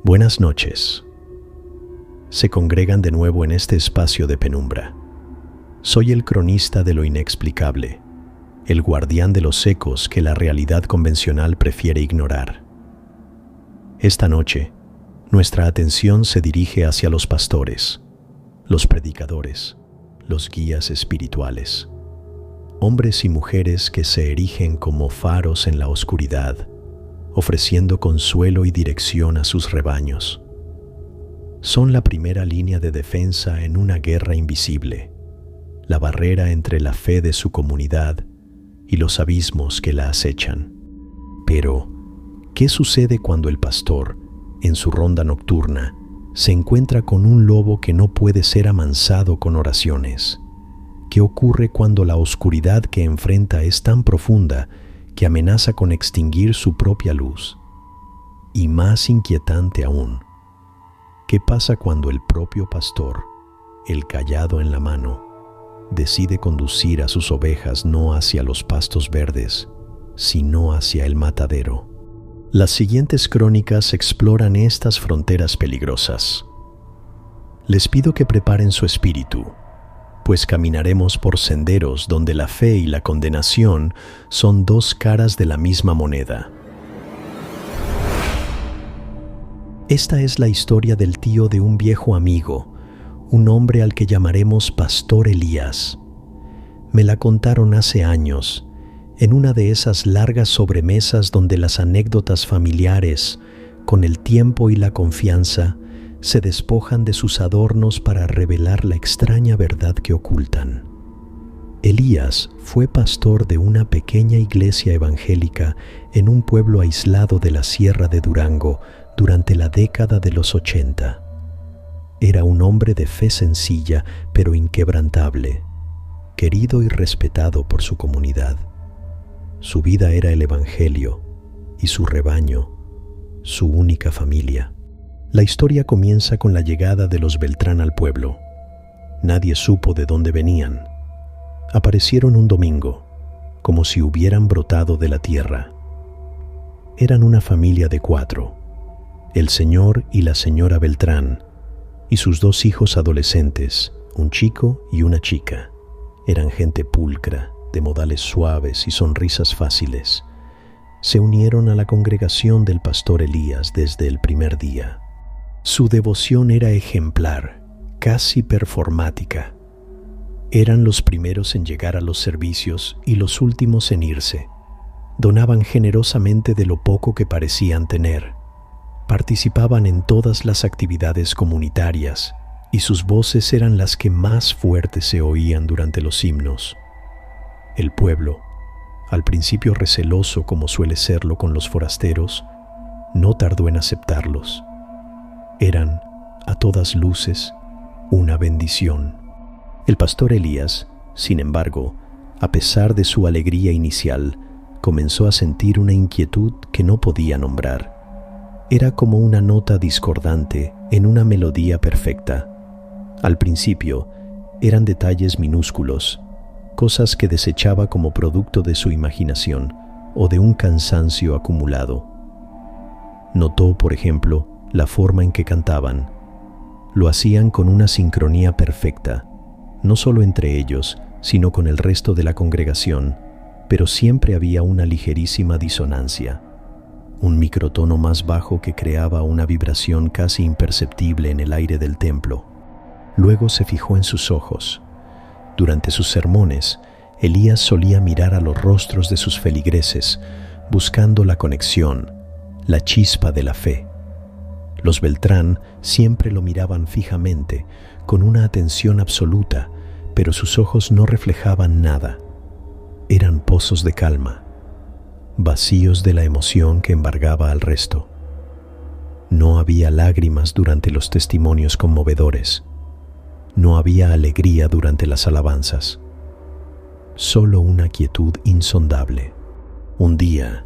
Buenas noches. Se congregan de nuevo en este espacio de penumbra. Soy el cronista de lo inexplicable, el guardián de los ecos que la realidad convencional prefiere ignorar. Esta noche, nuestra atención se dirige hacia los pastores, los predicadores, los guías espirituales, hombres y mujeres que se erigen como faros en la oscuridad, ofreciendo consuelo y dirección a sus rebaños. Son la primera línea de defensa en una guerra invisible, la barrera entre la fe de su comunidad y los abismos que la acechan. Pero, ¿qué sucede cuando el pastor, en su ronda nocturna, se encuentra con un lobo que no puede ser amansado con oraciones? ¿Qué ocurre cuando la oscuridad que enfrenta es tan profunda que amenaza con extinguir su propia luz? Y más inquietante aún, ¿qué pasa cuando el propio pastor, el cayado en la mano, decide conducir a sus ovejas no hacia los pastos verdes, sino hacia el matadero? Las siguientes crónicas exploran estas fronteras peligrosas. Les pido que preparen su espíritu, pues caminaremos por senderos donde la fe y la condenación son dos caras de la misma moneda. Esta es la historia del tío de un viejo amigo, un hombre al que llamaremos Pastor Elías. Me la contaron hace años, en una de esas largas sobremesas donde las anécdotas familiares, con el tiempo y la confianza, se despojan de sus adornos para revelar la extraña verdad que ocultan. Elías fue pastor de una pequeña iglesia evangélica en un pueblo aislado de la Sierra de Durango durante la década de los 80. Era un hombre de fe sencilla pero inquebrantable, querido y respetado por su comunidad. Su vida era el evangelio y su rebaño, su única familia. La historia comienza con la llegada de los Beltrán al pueblo. Nadie supo de dónde venían. Aparecieron un domingo, como si hubieran brotado de la tierra. Eran una familia de 4, el señor y la señora Beltrán, y sus 2 hijos adolescentes, un chico y una chica. Eran gente pulcra, de modales suaves y sonrisas fáciles. Se unieron a la congregación del pastor Elías desde el primer día. Su devoción era ejemplar, casi performática. Eran los primeros en llegar a los servicios y los últimos en irse. Donaban generosamente de lo poco que parecían tener. Participaban en todas las actividades comunitarias y sus voces eran las que más fuertes se oían durante los himnos. El pueblo, al principio receloso como suele serlo con los forasteros, no tardó en aceptarlos. Eran, a todas luces, una bendición. El pastor Elías, sin embargo, a pesar de su alegría inicial, comenzó a sentir una inquietud que no podía nombrar. Era como una nota discordante en una melodía perfecta. Al principio, eran detalles minúsculos, cosas que desechaba como producto de su imaginación o de un cansancio acumulado. Notó, por ejemplo, la forma en que cantaban. Lo hacían con una sincronía perfecta, no solo entre ellos, sino con el resto de la congregación, pero siempre había una ligerísima disonancia, un microtono más bajo que creaba una vibración casi imperceptible en el aire del templo. Luego se fijó en sus ojos. Durante sus sermones, Elías solía mirar a los rostros de sus feligreses, buscando la conexión, la chispa de la fe. Los Beltrán siempre lo miraban fijamente, con una atención absoluta, pero sus ojos no reflejaban nada. Eran pozos de calma, vacíos de la emoción que embargaba al resto. No había lágrimas durante los testimonios conmovedores. No había alegría durante las alabanzas. Solo una quietud insondable. Un día,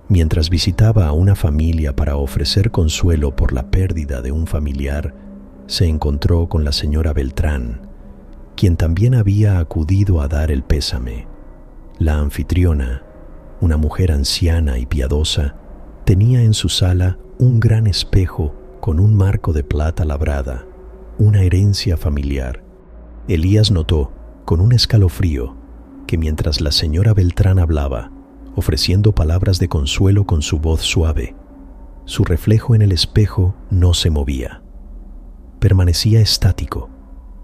mientras visitaba a una familia para ofrecer consuelo por la pérdida de un familiar, se encontró con la señora Beltrán, quien también había acudido a dar el pésame. La anfitriona, una mujer anciana y piadosa, tenía en su sala un gran espejo con un marco de plata labrada, una herencia familiar. Elías notó, con un escalofrío, que mientras la señora Beltrán hablaba, ofreciendo palabras de consuelo con su voz suave, su reflejo en el espejo no se movía. Permanecía estático,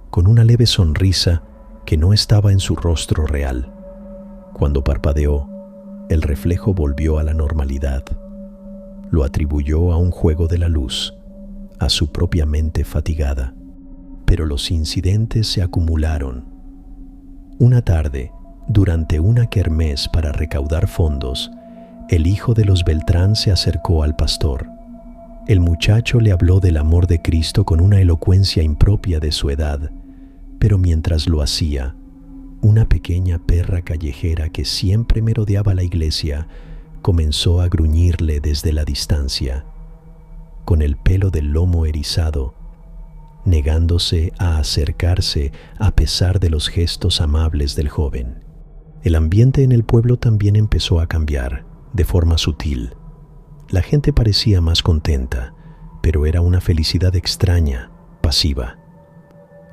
con una leve sonrisa que no estaba en su rostro real. Cuando parpadeó, el reflejo volvió a la normalidad. Lo atribuyó a un juego de la luz, a su propia mente fatigada. Pero los incidentes se acumularon. Una tarde, durante una kermés para recaudar fondos, el hijo de los Beltrán se acercó al pastor. El muchacho le habló del amor de Cristo con una elocuencia impropia de su edad, pero mientras lo hacía, una pequeña perra callejera que siempre merodeaba la iglesia comenzó a gruñirle desde la distancia, con el pelo del lomo erizado, negándose a acercarse a pesar de los gestos amables del joven. El ambiente en el pueblo también empezó a cambiar, de forma sutil. La gente parecía más contenta, pero era una felicidad extraña, pasiva.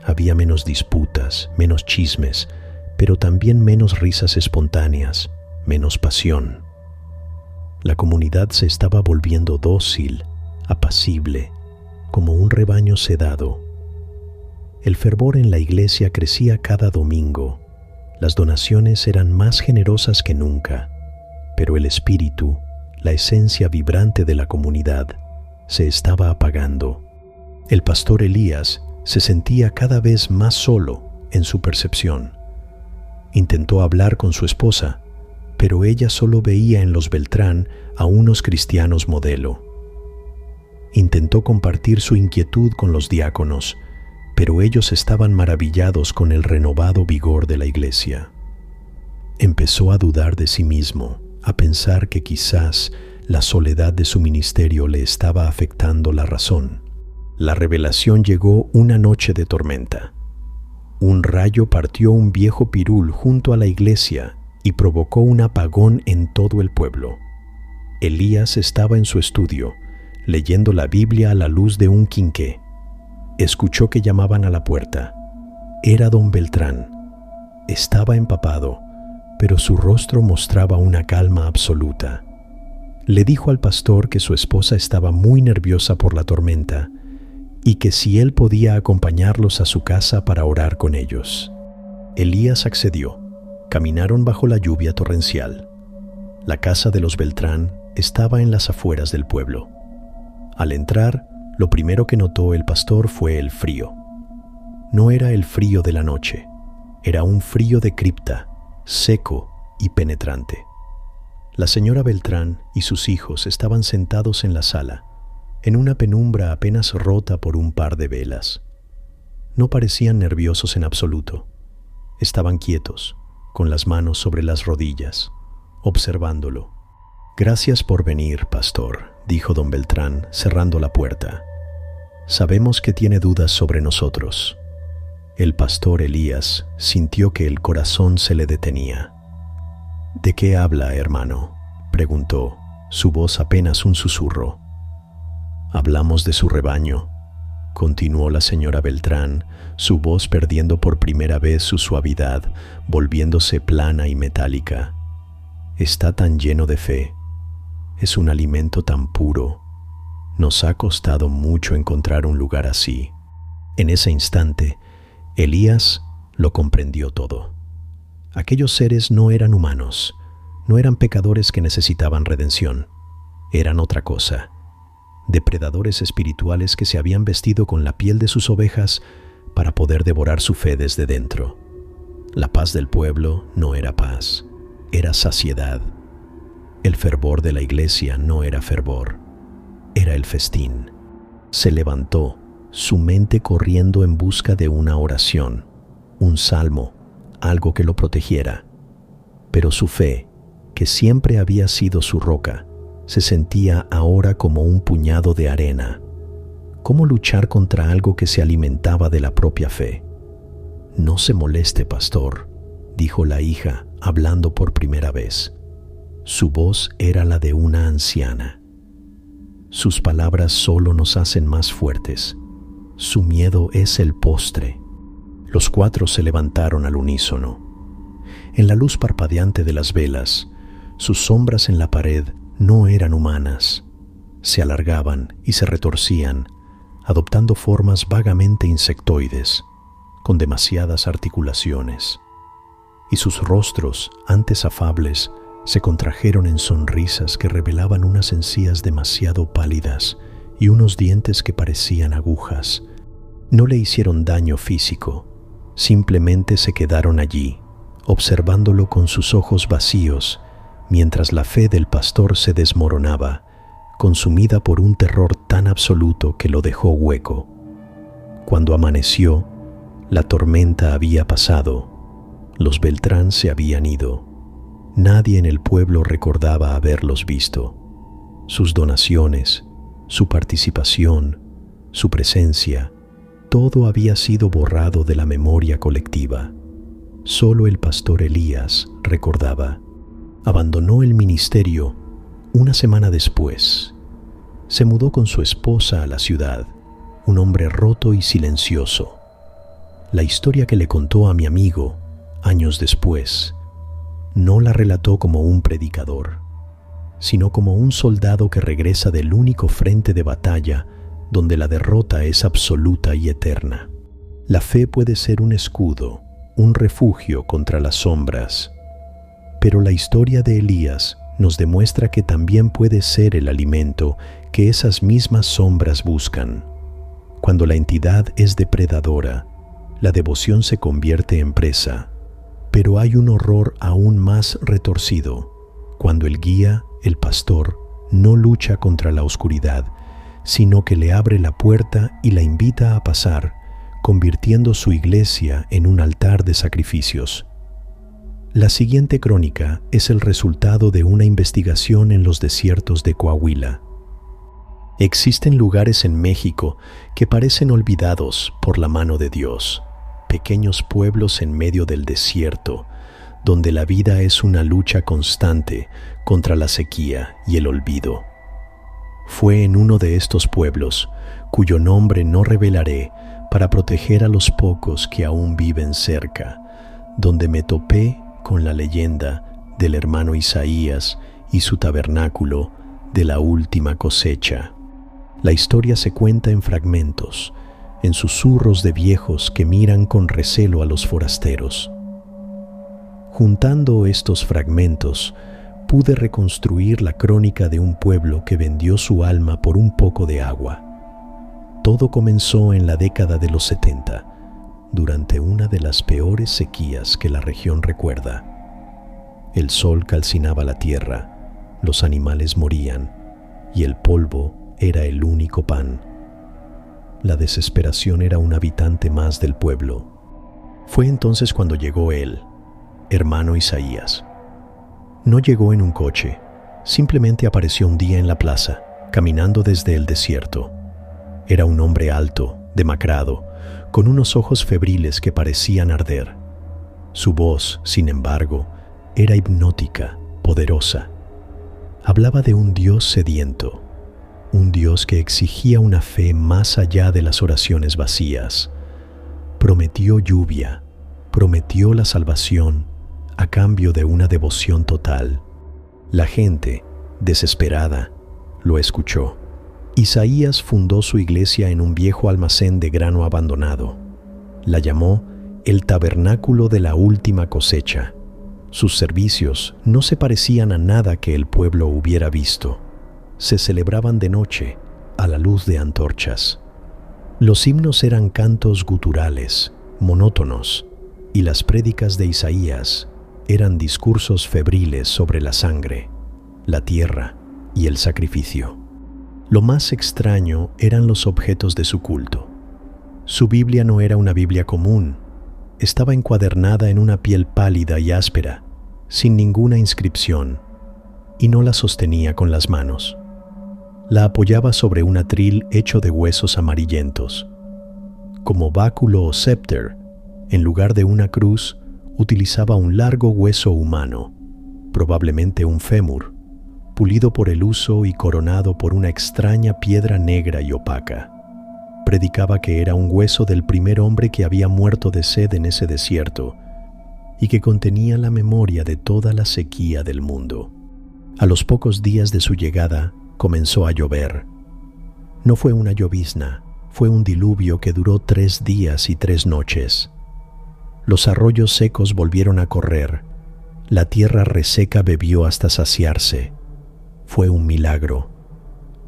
Había menos disputas, menos chismes, pero también menos risas espontáneas, menos pasión. La comunidad se estaba volviendo dócil, apacible, como un rebaño sedado. El fervor en la iglesia crecía cada domingo. Las donaciones eran más generosas que nunca, pero el espíritu, la esencia vibrante de la comunidad, se estaba apagando. El pastor Elías se sentía cada vez más solo en su percepción. Intentó hablar con su esposa, pero ella solo veía en los Beltrán a unos cristianos modelo. Intentó compartir su inquietud con los diáconos, pero ellos estaban maravillados con el renovado vigor de la iglesia. Empezó a dudar de sí mismo, a pensar que quizás la soledad de su ministerio le estaba afectando la razón. La revelación llegó una noche de tormenta. Un rayo partió un viejo pirul junto a la iglesia y provocó un apagón en todo el pueblo. Elías estaba en su estudio, leyendo la Biblia a la luz de un quinqué. Escuchó que llamaban a la puerta. Era don Beltrán. Estaba empapado, pero su rostro mostraba una calma absoluta. Le dijo al pastor que su esposa estaba muy nerviosa por la tormenta y que si él podía acompañarlos a su casa para orar con ellos. Elías accedió. Caminaron bajo la lluvia torrencial. La casa de los Beltrán estaba en las afueras del pueblo. Al entrar, lo primero que notó el pastor fue el frío. No era el frío de la noche, era un frío de cripta, seco y penetrante. La señora Beltrán y sus hijos estaban sentados en la sala, en una penumbra apenas rota por un par de velas. No parecían nerviosos en absoluto. Estaban quietos, con las manos sobre las rodillas, observándolo. «Gracias por venir, pastor», dijo don Beltrán, cerrando la puerta. «Sabemos que tiene dudas sobre nosotros». El pastor Elías sintió que el corazón se le detenía. «¿De qué habla, hermano?», preguntó, su voz apenas un susurro. «Hablamos de su rebaño», continuó la señora Beltrán, su voz perdiendo por primera vez su suavidad, volviéndose plana y metálica. «Está tan lleno de fe. Es un alimento tan puro. Nos ha costado mucho encontrar un lugar así». En ese instante, Elías lo comprendió todo. Aquellos seres no eran humanos, no eran pecadores que necesitaban redención. Eran otra cosa. Depredadores espirituales que se habían vestido con la piel de sus ovejas para poder devorar su fe desde dentro. La paz del pueblo no era paz, era saciedad. El fervor de la iglesia no era fervor, era el festín. Se levantó, su mente corriendo en busca de una oración, un salmo, algo que lo protegiera. Pero su fe, que siempre había sido su roca, se sentía ahora como un puñado de arena. ¿Cómo luchar contra algo que se alimentaba de la propia fe? «No se moleste, pastor», dijo la hija, hablando por primera vez. Su voz era la de una anciana. Sus palabras solo nos hacen más fuertes. Su miedo es el postre. Los cuatro se levantaron al unísono. En la luz parpadeante de las velas, sus sombras en la pared no eran humanas. Se alargaban y se retorcían, adoptando formas vagamente insectoides, con demasiadas articulaciones. Y sus rostros, antes afables, se contrajeron en sonrisas que revelaban unas encías demasiado pálidas y unos dientes que parecían agujas. No le hicieron daño físico, simplemente se quedaron allí, observándolo con sus ojos vacíos, mientras la fe del pastor se desmoronaba, consumida por un terror tan absoluto que lo dejó hueco. Cuando amaneció, la tormenta había pasado, los Beltrán se habían ido. Nadie en el pueblo recordaba haberlos visto. Sus donaciones, su participación, su presencia, todo había sido borrado de la memoria colectiva. Solo el pastor Elías recordaba. Abandonó el ministerio una semana después. Se mudó con su esposa a la ciudad, un hombre roto y silencioso. La historia que le contó a mi amigo, años después, no la relató como un predicador, sino como un soldado que regresa del único frente de batalla donde la derrota es absoluta y eterna. La fe puede ser un escudo, un refugio contra las sombras, pero la historia de Elías nos demuestra que también puede ser el alimento que esas mismas sombras buscan. Cuando la entidad es depredadora, la devoción se convierte en presa. Pero hay un horror aún más retorcido, cuando el guía, el pastor, no lucha contra la oscuridad, sino que le abre la puerta y la invita a pasar, convirtiendo su iglesia en un altar de sacrificios. La siguiente crónica es el resultado de una investigación en los desiertos de Coahuila. Existen lugares en México que parecen olvidados por la mano de Dios, pequeños pueblos en medio del desierto, donde la vida es una lucha constante contra la sequía y el olvido. Fue en uno de estos pueblos, cuyo nombre no revelaré para proteger a los pocos que aún viven cerca, donde me topé con la leyenda del hermano Isaías y su tabernáculo de la última cosecha. La historia se cuenta en fragmentos, en susurros de viejos que miran con recelo a los forasteros. Juntando estos fragmentos, pude reconstruir la crónica de un pueblo que vendió su alma por un poco de agua. Todo comenzó en la década de los 70, durante una de las peores sequías que la región recuerda. El sol calcinaba la tierra, los animales morían, y el polvo era el único pan. La desesperación era un habitante más del pueblo. Fue entonces cuando llegó él, hermano Isaías. No llegó en un coche, simplemente apareció un día en la plaza, caminando desde el desierto. Era un hombre alto, demacrado, con unos ojos febriles que parecían arder. Su voz, sin embargo, era hipnótica, poderosa. Hablaba de un Dios sediento, un Dios que exigía una fe más allá de las oraciones vacías. Prometió lluvia, prometió la salvación a cambio de una devoción total. La gente, desesperada, lo escuchó. Isaías fundó su iglesia en un viejo almacén de grano abandonado. La llamó el Tabernáculo de la Última Cosecha. Sus servicios no se parecían a nada que el pueblo hubiera visto. Se celebraban de noche, a la luz de antorchas. Los himnos eran cantos guturales, monótonos, y las prédicas de Isaías eran discursos febriles sobre la sangre, la tierra y el sacrificio. Lo más extraño eran los objetos de su culto. Su Biblia no era una Biblia común. Estaba encuadernada en una piel pálida y áspera, sin ninguna inscripción, y no la sostenía con las manos. La apoyaba sobre un atril hecho de huesos amarillentos. Como báculo o scepter, en lugar de una cruz, utilizaba un largo hueso humano, probablemente un fémur, pulido por el uso y coronado por una extraña piedra negra y opaca. Predicaba que era un hueso del primer hombre que había muerto de sed en ese desierto y que contenía la memoria de toda la sequía del mundo. A los pocos días de su llegada, comenzó a llover. No fue una llovizna, fue un diluvio que duró 3 días y 3 noches. Los arroyos secos volvieron a correr. La tierra reseca bebió hasta saciarse. Fue un milagro.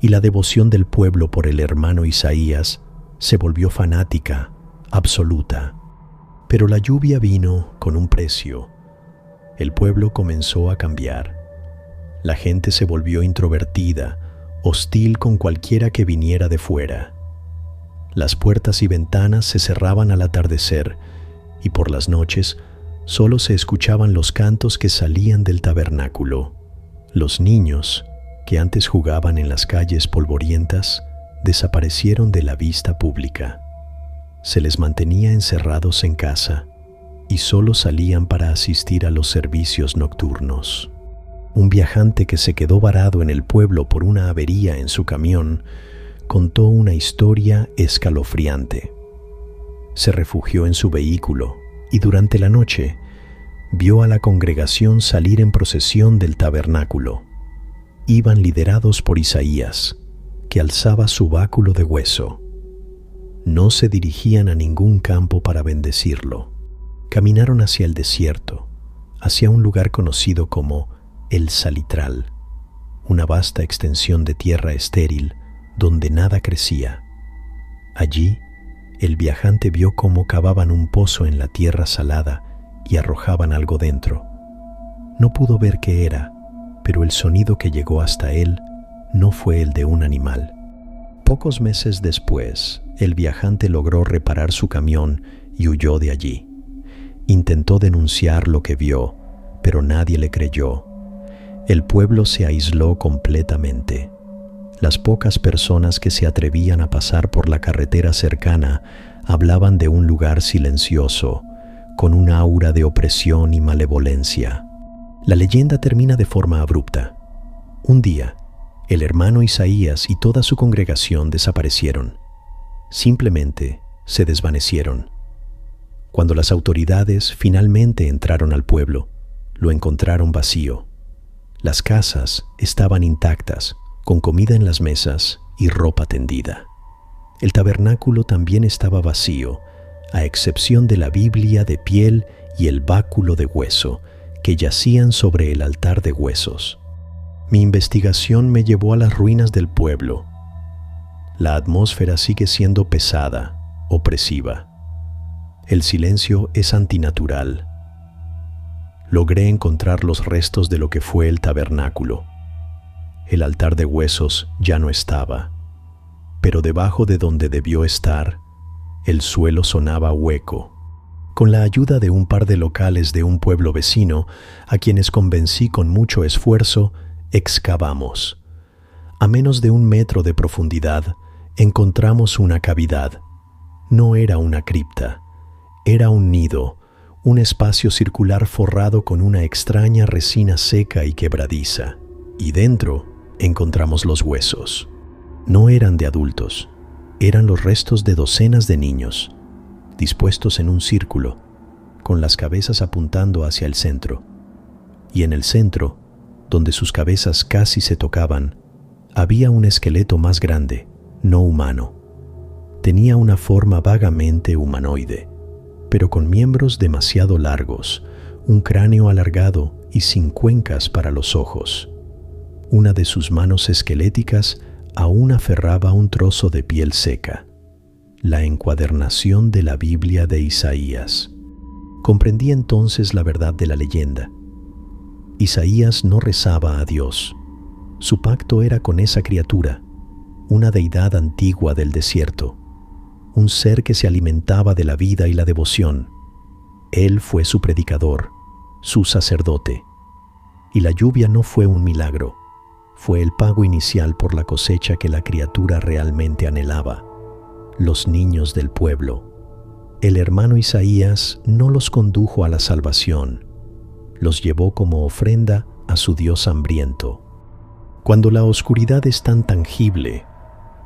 Y la devoción del pueblo por el hermano Isaías se volvió fanática, absoluta. Pero la lluvia vino con un precio. El pueblo comenzó a cambiar. La gente se volvió introvertida, hostil con cualquiera que viniera de fuera. Las puertas y ventanas se cerraban al atardecer y por las noches solo se escuchaban los cantos que salían del tabernáculo. Los niños, que antes jugaban en las calles polvorientas, desaparecieron de la vista pública. Se les mantenía encerrados en casa y solo salían para asistir a los servicios nocturnos. Un viajante que se quedó varado en el pueblo por una avería en su camión contó una historia escalofriante. Se refugió en su vehículo y durante la noche vio a la congregación salir en procesión del tabernáculo. Iban liderados por Isaías, que alzaba su báculo de hueso. No se dirigían a ningún campo para bendecirlo. Caminaron hacia el desierto, hacia un lugar conocido como el Salitral, una vasta extensión de tierra estéril donde nada crecía. Allí, el viajante vio cómo cavaban un pozo en la tierra salada y arrojaban algo dentro. No pudo ver qué era, pero el sonido que llegó hasta él no fue el de un animal. Pocos meses después, el viajante logró reparar su camión y huyó de allí. Intentó denunciar lo que vio, pero nadie le creyó. El pueblo se aisló completamente. Las pocas personas que se atrevían a pasar por la carretera cercana hablaban de un lugar silencioso, con un aura de opresión y malevolencia. La leyenda termina de forma abrupta. Un día, el hermano Isaías y toda su congregación desaparecieron. Simplemente se desvanecieron. Cuando las autoridades finalmente entraron al pueblo, lo encontraron vacío. Las casas estaban intactas, con comida en las mesas y ropa tendida. El tabernáculo también estaba vacío, a excepción de la Biblia de piel y el báculo de hueso, que yacían sobre el altar de huesos. Mi investigación me llevó a las ruinas del pueblo. La atmósfera sigue siendo pesada, opresiva. El silencio es antinatural. Logré encontrar los restos de lo que fue el tabernáculo. El altar de huesos ya no estaba, pero debajo de donde debió estar, el suelo sonaba hueco. Con la ayuda de un par de locales de un pueblo vecino, a quienes convencí con mucho esfuerzo, excavamos. A menos de 1 metro de profundidad, encontramos una cavidad. No era una cripta, era un nido, un espacio circular forrado con una extraña resina seca y quebradiza. Y dentro encontramos los huesos. No eran de adultos, eran los restos de docenas de niños, dispuestos en un círculo, con las cabezas apuntando hacia el centro. Y en el centro, donde sus cabezas casi se tocaban, había un esqueleto más grande, no humano. Tenía una forma vagamente humanoide, pero con miembros demasiado largos, un cráneo alargado y sin cuencas para los ojos. Una de sus manos esqueléticas aún aferraba un trozo de piel seca, la encuadernación de la Biblia de Isaías. Comprendí entonces la verdad de la leyenda. Isaías no rezaba a Dios. Su pacto era con esa criatura, una deidad antigua del desierto, un ser que se alimentaba de la vida y la devoción. Él fue su predicador, su sacerdote. Y la lluvia no fue un milagro, fue el pago inicial por la cosecha que la criatura realmente anhelaba, los niños del pueblo. El hermano Isaías no los condujo a la salvación, los llevó como ofrenda a su Dios hambriento. Cuando la oscuridad es tan tangible,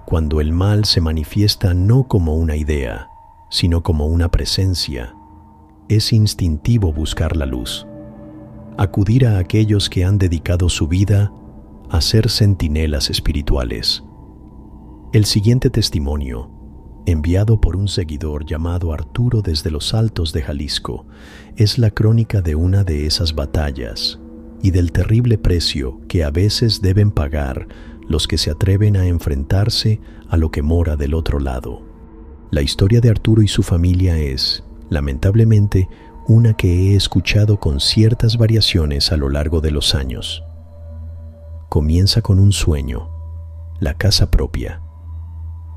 cuando el mal se manifiesta no como una idea, sino como una presencia, es instintivo buscar la luz, acudir a aquellos que han dedicado su vida a ser centinelas espirituales. El siguiente testimonio, enviado por un seguidor llamado Arturo desde los Altos de Jalisco, es la crónica de una de esas batallas y del terrible precio que a veces deben pagar los que se atreven a enfrentarse a lo que mora del otro lado. La historia de Arturo y su familia es, lamentablemente, una que he escuchado con ciertas variaciones a lo largo de los años. Comienza con un sueño, la casa propia.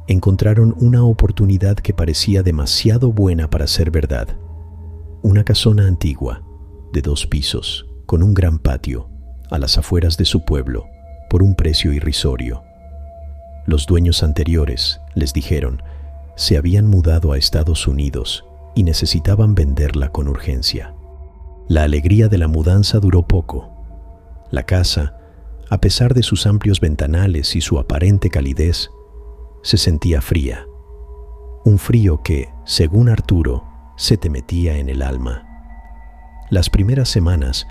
Encontraron una oportunidad que parecía demasiado buena para ser verdad. Una casona antigua, de 2 pisos, con un gran patio, a las afueras de su pueblo, por un precio irrisorio. Los dueños anteriores, les dijeron, se habían mudado a Estados Unidos y necesitaban venderla con urgencia. La alegría de la mudanza duró poco. La casa, a pesar de sus amplios ventanales y su aparente calidez, se sentía fría. Un frío que, según Arturo, se te metía en el alma. Las primeras semanas,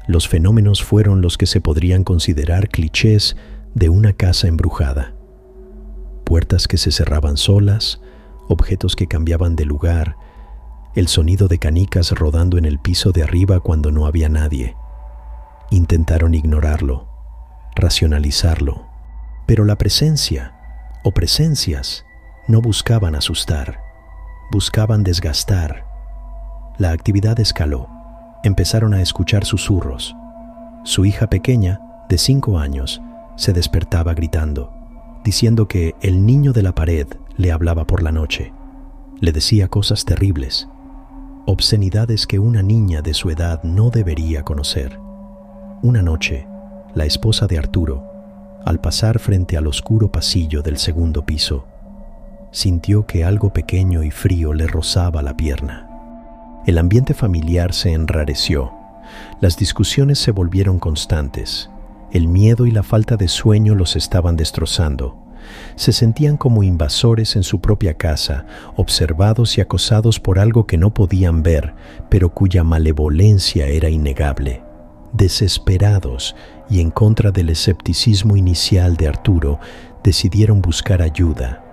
los fenómenos fueron los que se podrían considerar clichés de una casa embrujada. Puertas que se cerraban solas, objetos que cambiaban de lugar, el sonido de canicas rodando en el piso de arriba cuando no había nadie. Intentaron ignorarlo, racionalizarlo, pero la presencia o presencias no buscaban asustar, buscaban desgastar. La actividad escaló. Empezaron a escuchar susurros. Su hija pequeña, de 5 años, se despertaba gritando, diciendo que el niño de la pared le hablaba por la noche. Le decía cosas terribles, obscenidades que una niña de su edad no debería conocer. Una noche, la esposa de Arturo, al pasar frente al oscuro pasillo del 2º piso, sintió que algo pequeño y frío le rozaba la pierna. El ambiente familiar se enrareció. Las discusiones se volvieron constantes. El miedo y la falta de sueño los estaban destrozando. Se sentían como invasores en su propia casa, observados y acosados por algo que no podían ver, pero cuya malevolencia era innegable. Desesperados y en contra del escepticismo inicial de Arturo, decidieron buscar ayuda.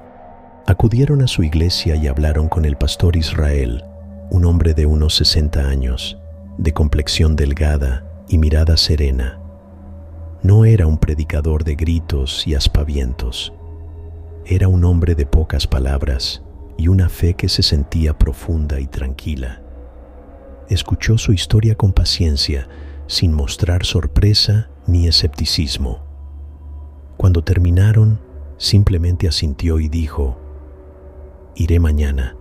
Acudieron a su iglesia y hablaron con el pastor Israel, un hombre de unos 60 años, de complexión delgada y mirada serena. No era un predicador de gritos y aspavientos. Era un hombre de pocas palabras y una fe que se sentía profunda y tranquila. Escuchó su historia con paciencia, sin mostrar sorpresa ni escepticismo. Cuando terminaron, simplemente asintió y dijo: «Iré mañana.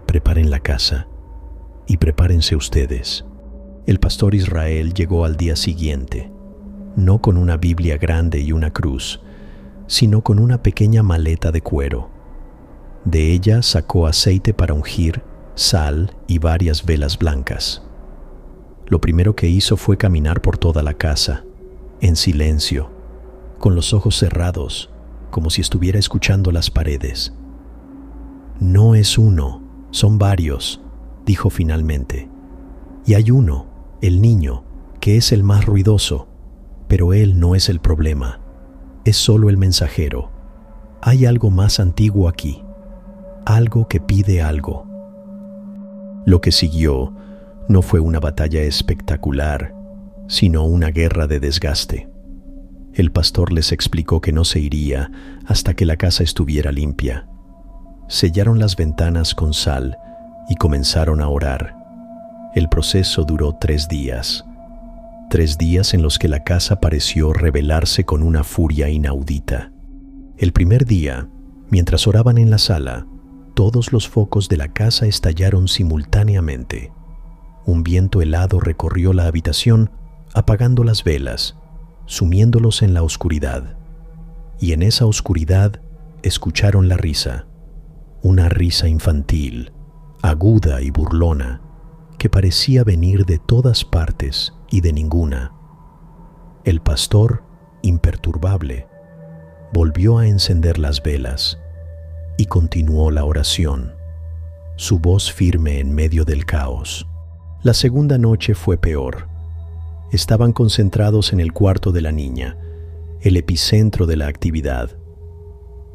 Preparen la casa y prepárense ustedes». El pastor Israel llegó al día siguiente, no con una Biblia grande y una cruz, sino con una pequeña maleta de cuero. De ella sacó aceite para ungir, sal y varias velas blancas. Lo primero que hizo fue caminar por toda la casa, en silencio, con los ojos cerrados, como si estuviera escuchando las paredes. «No es uno, son varios», dijo finalmente. «Y hay uno, el niño, que es el más ruidoso, pero él no es el problema. Es solo el mensajero. Hay algo más antiguo aquí, algo que pide algo». Lo que siguió no fue una batalla espectacular, sino una guerra de desgaste. El pastor les explicó que no se iría hasta que la casa estuviera limpia. Sellaron las ventanas con sal y comenzaron a orar. El proceso duró 3 días. 3 días en los que la casa pareció rebelarse con una furia inaudita. El primer día, mientras oraban en la sala, todos los focos de la casa estallaron simultáneamente. Un viento helado recorrió la habitación, apagando las velas, sumiéndolos en la oscuridad. Y en esa oscuridad escucharon la risa, una risa infantil, aguda y burlona, que parecía venir de todas partes y de ninguna. El pastor imperturbable, volvió a encender las velas y continuó la oración, su voz firme en medio del caos. La segunda noche fue peor. Estaban concentrados en el cuarto de la niña, el epicentro de la actividad.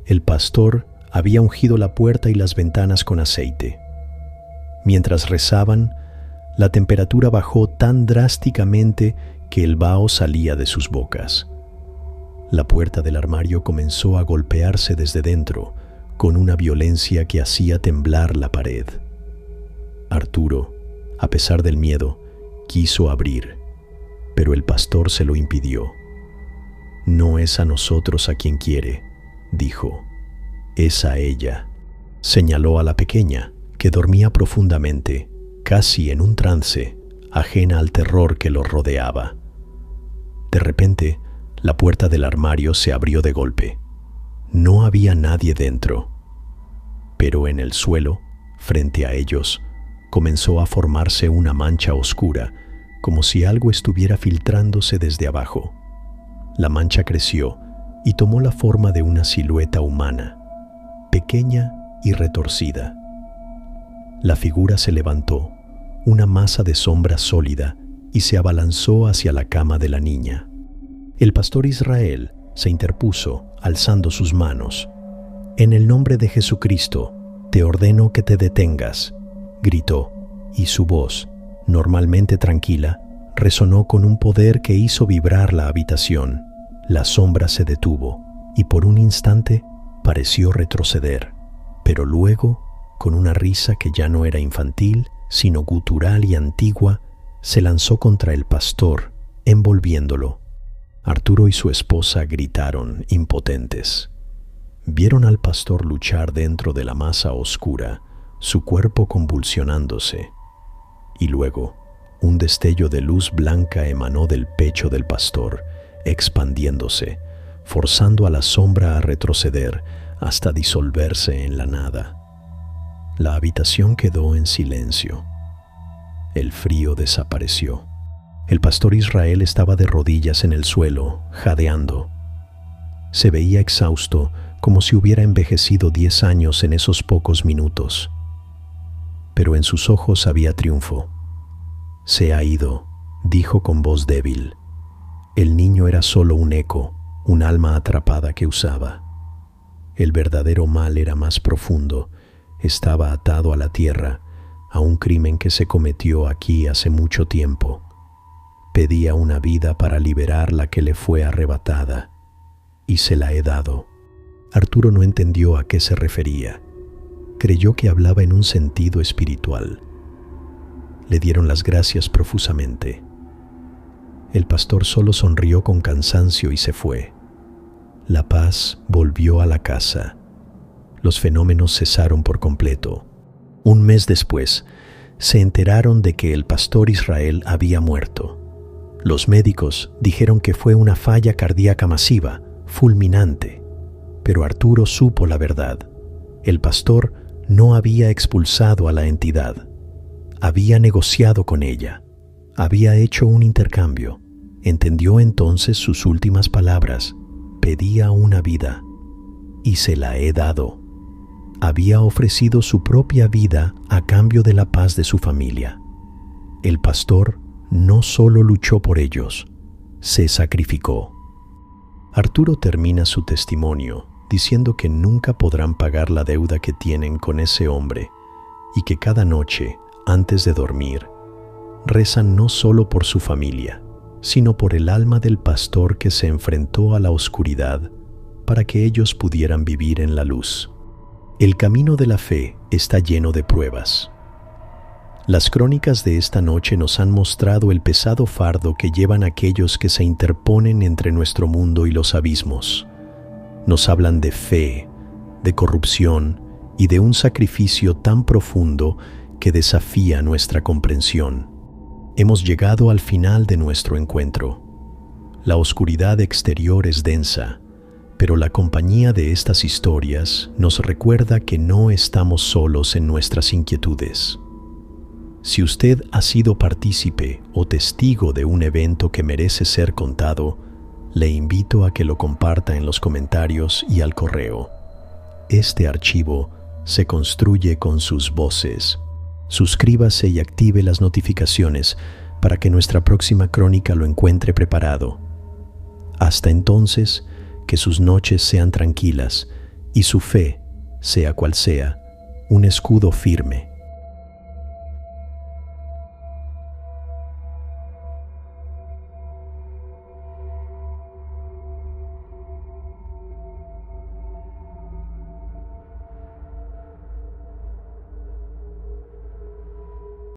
El pastor había ungido la puerta y las ventanas con aceite. Mientras rezaban, la temperatura bajó tan drásticamente que el vaho salía de sus bocas. La puerta del armario comenzó a golpearse desde dentro, con una violencia que hacía temblar la pared. Arturo, a pesar del miedo, quiso abrir, pero el pastor se lo impidió. «No es a nosotros a quien quiere», dijo, «es a ella». Señaló a la pequeña, que dormía profundamente, casi en un trance, ajena al terror que los rodeaba. De repente, la puerta del armario se abrió de golpe. No había nadie dentro, pero en el suelo, frente a ellos, comenzó a formarse una mancha oscura, como si algo estuviera filtrándose desde abajo. La mancha creció y tomó la forma de una silueta humana, pequeña y retorcida. La figura se levantó, una masa de sombra sólida, y se abalanzó hacia la cama de la niña. El pastor Israel se interpuso, alzando sus manos. «En el nombre de Jesucristo, te ordeno que te detengas», gritó, y su voz, normalmente tranquila, resonó con un poder que hizo vibrar la habitación. La sombra se detuvo, y por un instante pareció retroceder, pero luego, con una risa que ya no era infantil, sino gutural y antigua, se lanzó contra el pastor, envolviéndolo. Arturo y su esposa gritaron, impotentes. Vieron al pastor luchar dentro de la masa oscura, su cuerpo convulsionándose. Y luego, un destello de luz blanca emanó del pecho del pastor, expandiéndose, forzando a la sombra a retroceder hasta disolverse en la nada. La habitación quedó en silencio. El frío desapareció. El pastor Israel estaba de rodillas en el suelo, jadeando. Se veía exhausto, como si hubiera envejecido 10 años en esos pocos minutos. Pero en sus ojos había triunfo. «Se ha ido», dijo con voz débil. El niño era solo un eco, un alma atrapada que usaba. El verdadero mal era más profundo, estaba atado a la tierra, a un crimen que se cometió aquí hace mucho tiempo. Pedía una vida para liberar la que le fue arrebatada, y se la he dado. Arturo no entendió a qué se refería. Creyó que hablaba en un sentido espiritual. Le dieron las gracias profusamente. El pastor solo sonrió con cansancio y se fue. La paz volvió a la casa. Los fenómenos cesaron por completo. Un mes después, se enteraron de que el pastor Israel había muerto. Los médicos dijeron que fue una falla cardíaca masiva, fulminante. Pero Arturo supo la verdad. El pastor no había expulsado a la entidad. Había negociado con ella. Había hecho un intercambio. Entendió entonces sus últimas palabras. Pedía una vida. Y se la he dado. Había ofrecido su propia vida a cambio de la paz de su familia. El pastor no solo luchó por ellos, se sacrificó. Arturo termina su testimonio diciendo que nunca podrán pagar la deuda que tienen con ese hombre y que cada noche, antes de dormir, rezan no solo por su familia, sino por el alma del pastor que se enfrentó a la oscuridad para que ellos pudieran vivir en la luz. El camino de la fe está lleno de pruebas. Las crónicas de esta noche nos han mostrado el pesado fardo que llevan aquellos que se interponen entre nuestro mundo y los abismos. Nos hablan de fe, de corrupción y de un sacrificio tan profundo que desafía nuestra comprensión. Hemos llegado al final de nuestro encuentro. La oscuridad exterior es densa, pero la compañía de estas historias nos recuerda que no estamos solos en nuestras inquietudes. Si usted ha sido partícipe o testigo de un evento que merece ser contado, Le invito a que lo comparta en los comentarios y al correo. Este archivo se construye con sus voces. Suscríbase y active las notificaciones para que nuestra próxima crónica lo encuentre preparado. Hasta entonces, que sus noches sean tranquilas y su fe, sea cual sea, un escudo firme.